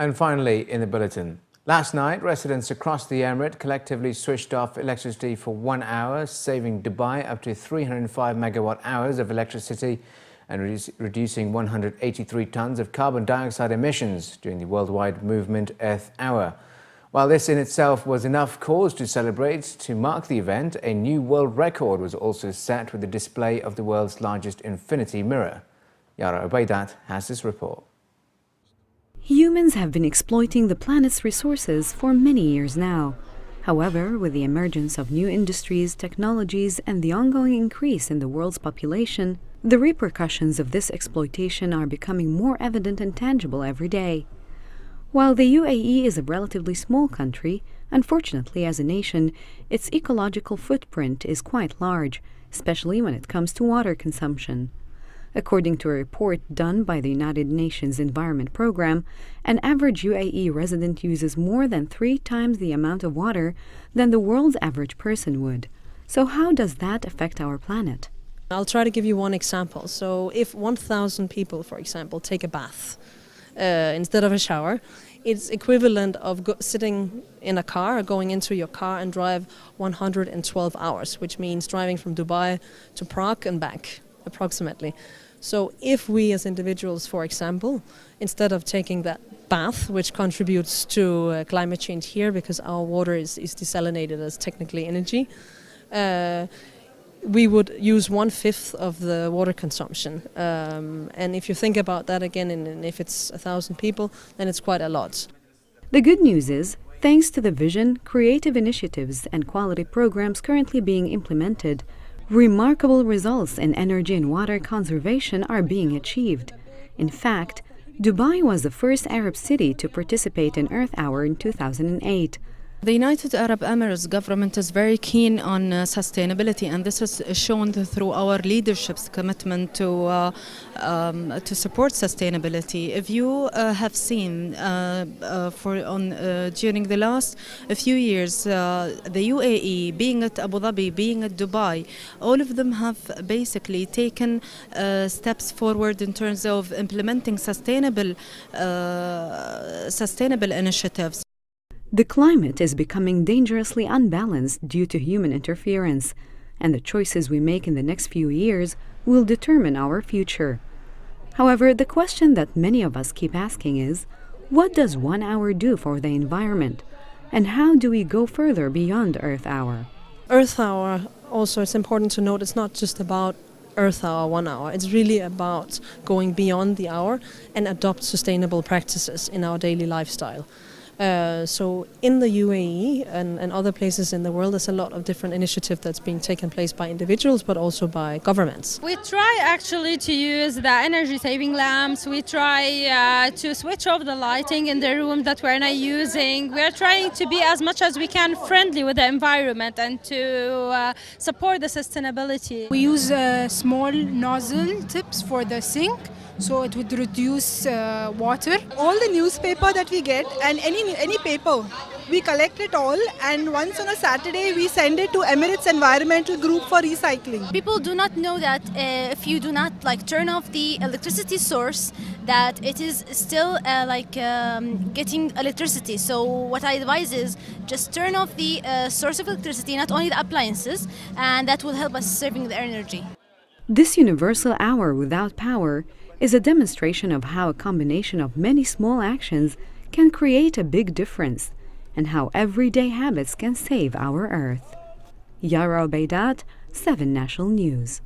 And finally, in the bulletin, last night, residents across the emirate collectively switched off electricity for 1 hour, saving Dubai up to 305 megawatt hours of electricity and reducing 183 tons of carbon dioxide emissions during the worldwide movement Earth Hour. While this in itself was enough cause to celebrate, to mark the event, a new world record was also set with the display of the world's largest infinity mirror. Yara Obeidat has this report. Humans have been exploiting the planet's resources for many years now. However, with the emergence of new industries, technologies, and the ongoing increase in the world's population, the repercussions of this exploitation are becoming more evident and tangible every day. While the UAE is a relatively small country, unfortunately as a nation, its ecological footprint is quite large, especially when it comes to water consumption. According to a report done by the United Nations Environment Programme, an average UAE resident uses more than 3 times the amount of water than the world's average person would. So how does that affect our planet? I'll try to give you one example. So if 1,000 people, for example, take a bath instead of a shower, it's equivalent of sitting in a car, going into your car and drive 112 hours, which means driving from Dubai to Prague and back, approximately. So if we as individuals, for example, instead of taking that bath, which contributes to climate change here because our water is desalinated as technically energy, we would use 1/5 of the water consumption. And if you think about that again, and if it's 1,000 people, then it's quite a lot. The good news is, thanks to the vision, creative initiatives, and quality programs currently being implemented, remarkable results in energy and water conservation are being achieved. In fact, Dubai was the first Arab city to participate in Earth Hour in 2008. The United Arab Emirates government is very keen on sustainability, and this is shown through our leadership's commitment to support sustainability. If you have seen during the last few years, the UAE, being at Abu Dhabi, being at Dubai, all of them have basically taken steps forward in terms of implementing sustainable initiatives. The climate is becoming dangerously unbalanced due to human interference, and the choices we make in the next few years will determine our future. However, the question that many of us keep asking is, what does 1 hour do for the environment? And how do we go further beyond Earth Hour? Earth Hour, also it's important to note, it's not just about Earth Hour, 1 hour. It's really about going beyond the hour and adopt sustainable practices in our daily lifestyle. So in the UAE and other places in the world, there's a lot of different initiatives that's being taken place by individuals, but also by governments. We try actually to use the energy-saving lamps. We try to switch off the lighting in the room that we're not using. We're trying to be as much as we can friendly with the environment and to support the sustainability. We use small nozzle tips for the sink, so it would reduce water. All the newspaper that we get and any paper, we collect it all, and once on a Saturday we send it to Emirates Environmental Group for recycling. People do not know that if you do not turn off the electricity source, that it is still getting electricity. So what I advise is just turn off the source of electricity, not only the appliances, and that will help us saving the energy. This universal hour without power is a demonstration of how a combination of many small actions can create a big difference, and how everyday habits can save our Earth. Yara Obeidat, 7 National News.